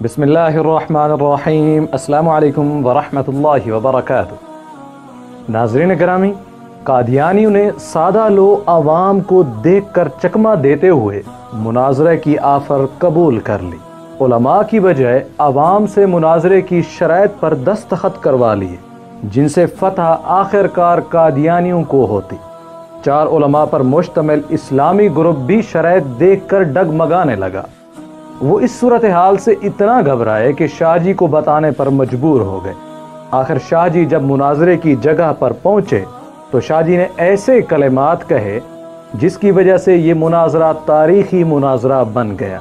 बिस्मिल्लाहिर्रहमानिर्रहीम। अस्सलामु अलैकुम वरहमतुल्लाहि वबरकातुह। नाज़रीन करामी, कादियानियों ने सादा लो आवाम को देखकर चकमा देते हुए मुनाजरे की आफर कबूल कर ली। उलमा की बजाय आवाम से मुनाजरे की शराइत पर दस्तखत करवा लिए, जिनसे फतह आखिरकार कादियानियों को होती। 4 उलमा पर मुश्तमिल इस्लामी ग्रुप भी शराइत देखकर डगमगाने लगा। वो इस सूरत हाल से इतना घबराए कि शाहजी को बताने पर मजबूर हो गए। आखिर शाहजी जब मुनाजरे की जगह पर पहुंचे तो शाहजी ने ऐसे कलिमात कहे जिसकी वजह से ये मुनाजरा तारीखी मुनाजरा बन गया।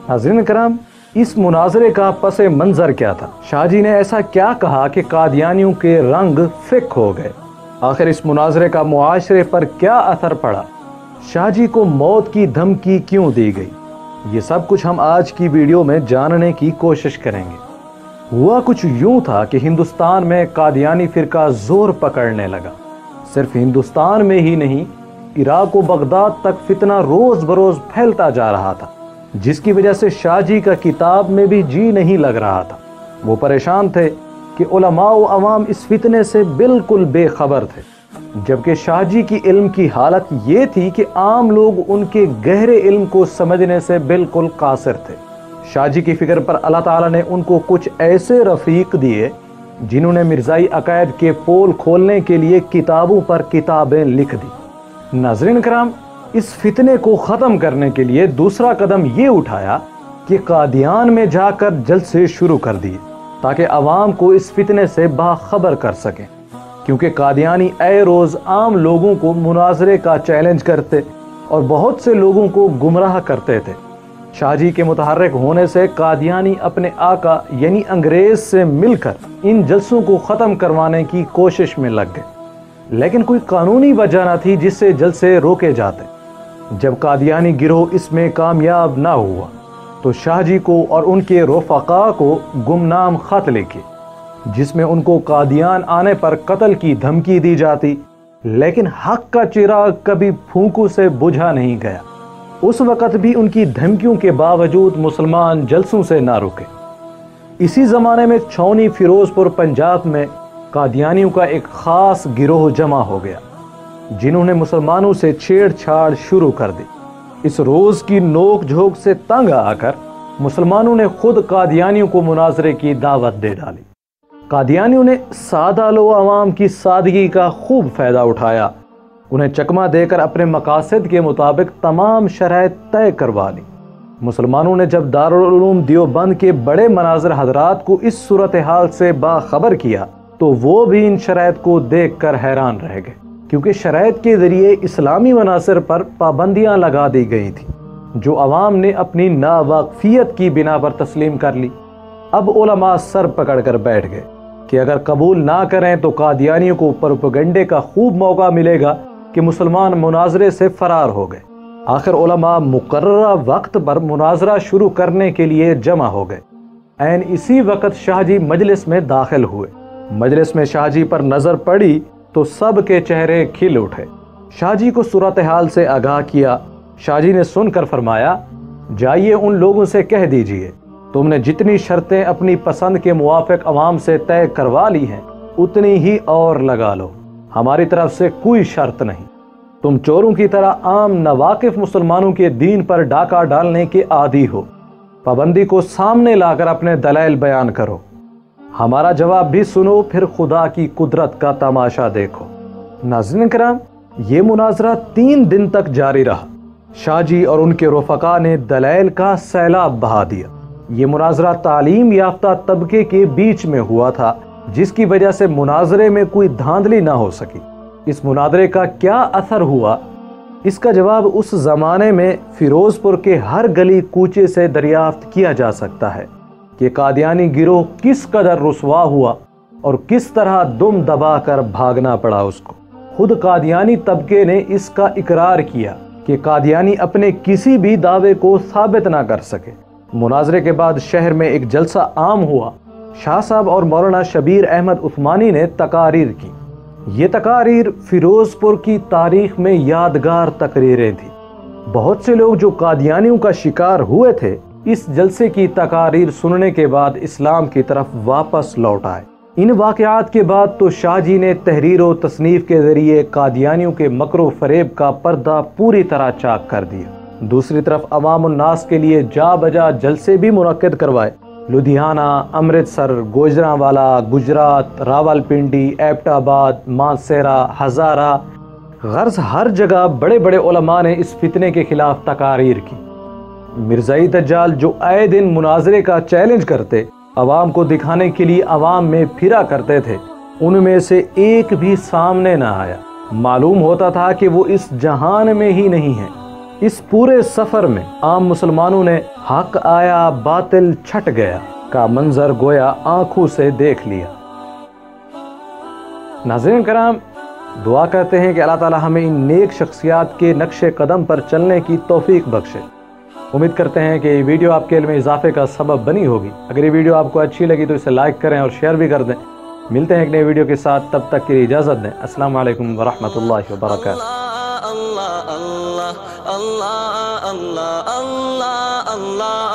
नाज़रीन कराम, इस मुनाजरे का पस मंजर क्या था? शाहजी ने ऐसा क्या कहा कि कादियानियों के रंग फिक हो गए? आखिर इस मुनाजरे का मुआशरे पर क्या असर पड़ा? शाहजी को मौत की धमकी क्यों दी गई? ये सब कुछ हम आज की वीडियो में जानने की कोशिश करेंगे। हुआ कुछ यूं था कि हिंदुस्तान में कादियानी फिरका जोर पकड़ने लगा। सिर्फ हिंदुस्तान में ही नहीं, इराक व बगदाद तक फितना रोज बरोज फैलता जा रहा था, जिसकी वजह से शाहजी का किताब में भी जी नहीं लग रहा था। वो परेशान थे कि उलमा व अवाम इस फितने से बिल्कुल बेखबर थे, जबकि शाहजी की इल्म की हालत ये थी कि आम लोग उनके गहरे इल्म को समझने से बिल्कुल कासिर थे। शाहजी की फिक्र पर अल्लाह ताला ने उनको कुछ ऐसे रफीक दिए जिन्होंने मिर्जाई अकायद के पोल खोलने के लिए किताबों पर किताबें लिख दी। नाज़रीन कराम, इस फितने को ख़त्म करने के लिए दूसरा कदम ये उठाया कि कादियान में जाकर जलसे शुरू कर दिए, ताकि अवाम को इस फितने से बाखबर कर सकें। क्योंकि कादियानी ए रोज़ आम लोगों को मुनाजरे का चैलेंज करते और बहुत से लोगों को गुमराह करते थे। शाहजी के मुतहर्रिक होने से कादियानी अपने आका यानी अंग्रेज से मिलकर इन जलसों को ख़त्म करवाने की कोशिश में लग गए, लेकिन कोई कानूनी वजह न थी जिससे जलसे रोके जाते। जब कादियानी गिरोह इसमें कामयाब ना हुआ तो शाहजी को और उनके रफ़क़ा को गुमनाम ख़त लिखे, जिसमें उनको कादियान आने पर कत्ल की धमकी दी जाती, लेकिन हक का चिराग कभी फूंकों से बुझा नहीं गया। उस वक़्त भी उनकी धमकियों के बावजूद मुसलमान जलसों से ना रुके। इसी ज़माने में छौनी फिरोजपुर पंजाब में कादियानियों का एक ख़ास गिरोह जमा हो गया, जिन्होंने मुसलमानों से छेड़छाड़ शुरू कर दी। इस रोज़ की नोक झोंक से तंग आकर मुसलमानों ने खुद कादियानियों को मुनाजरे की दावत दे डाली। कादियानियों ने सादा लो अवाम की सादगी का खूब फ़ायदा उठाया, उन्हें चकमा देकर अपने मकासद के मुताबिक तमाम शराइत तय करवा ली। मुसलमानों ने जब दारुल उलूम देवबंद के बड़े मनाज़िर हजरात को इस सूरत हाल से बाखबर किया तो वो भी इन शराइत को देख कर हैरान रह गए, क्योंकि शराइत के ज़रिए इस्लामी मनासिर पर पाबंदियाँ लगा दी गई थी, जो अवाम ने अपनी नावाकफियत की बिना पर तस्लीम कर ली। अब उलमा सर पकड़ कर बैठ गए कि अगर कबूल ना करें तो कादियानियों को प्रोपेगेंडे का खूब मौका मिलेगा कि मुसलमान मुनाजरे से फरार हो गए। आखिर उलमा मुकर्ररा वक्त पर मुनाजरा शुरू करने के लिए जमा हो गए। ऐन इसी वक्त शाहजी मजलिस में दाखिल हुए। मजलिस में शाहजी पर नज़र पड़ी तो सब के चेहरे खिल उठे। शाहजी को सूरत हाल से आगाह किया। शाहजी ने सुनकर फरमाया, जाइए उन लोगों से कह दीजिए, तुमने जितनी शर्तें अपनी पसंद के मुवाफिक अवाम से तय करवा ली हैं उतनी ही और लगा लो, हमारी तरफ से कोई शर्त नहीं। तुम चोरों की तरह आम नवाकिफ मुसलमानों के दीन पर डाका डालने के आदी हो। पाबंदी को सामने लाकर अपने दलाइल बयान करो, हमारा जवाब भी सुनो, फिर खुदा की कुदरत का तमाशा देखो। नाज़रीन कराम, ये मुनाजरा 3 दिन तक जारी रहा। शाहजी और उनके रफ़क़ा ने दलाइल का सैलाब बहा दिया। ये मुनाजरा तालीम याफ्ता तबके के बीच में हुआ था, जिसकी वजह से मुनाजरे में कोई धांधली ना हो सकी। इस मुनाजरे का क्या असर हुआ, इसका जवाब उस ज़माने में फिरोजपुर के हर गली कूचे से दरियाफ्त किया जा सकता है कि कादियानी गिरोह किस कदर रुसवा हुआ और किस तरह दुम दबा कर भागना पड़ा उसको। खुद कादियानी तबके ने इसका इकरार किया कि कादियानी अपने किसी भी दावे को साबित ना कर सके। मुनाजरे के बाद शहर में एक जलसा आम हुआ। शाह साहब और मौलाना शबीर अहमद उस्मानी ने तकारीर की। ये तकारीर फिरोजपुर की तारीख में यादगार तकरीरें थी। बहुत से लोग जो कादियानियों का शिकार हुए थे اس جلسے کی تقاریر سننے کے بعد اسلام کی طرف واپس لوٹ آئے۔ ان واقعات کے بعد تو شاہ جی نے تحریر و تصنیف کے ذریعے قادیانیوں کے مکر و فریب کا پردہ پوری طرح چاک کر دیا۔ دوسری طرف عوام الناس کے لیے جا بجا جلسے بھی منعقد کروائے۔ لدھیانہ، امرتسر، گوجرانوالا، گجرات، راولپنڈی، ایبٹ آباد، مانسیرا، ہزارہ، غرض ہر جگہ بڑے بڑے علماء نے اس فتنے کے خلاف تقاریر کی۔ مرزائی دجال جو آئے دن مناظرے کا چیلنج کرتے، عوام کو دکھانے کے لیے عوام میں پھرا کرتے تھے، ان میں سے ایک بھی سامنے نہ آیا۔ معلوم ہوتا تھا کہ وہ اس جہان میں ہی نہیں ہے۔ اس پورے سفر میں عام مسلمانوں نے حق آیا باطل چھٹ گیا کا منظر گویا آنکھوں سے دیکھ لیا۔ ناظرین کرام، دعا کرتے ہیں کہ اللہ تعالی ہمیں ان نیک شخصیات کے نقش قدم پر چلنے کی توفیق بخشے۔ امید کرتے ہیں کہ یہ ویڈیو آپ کے علم اضافے کا سبب بنی ہوگی۔ اگر یہ ویڈیو آپ کو اچھی لگی تو اسے لائک کریں اور شیئر بھی کر دیں۔ ملتے ہیں ایک نئے ویڈیو کے ساتھ، تب تک کے لیے اجازت دیں۔ السلام علیکم ورحمۃ اللہ وبرکاتہ۔ اللہ اللہ اللہ اللہ اللہ اللہ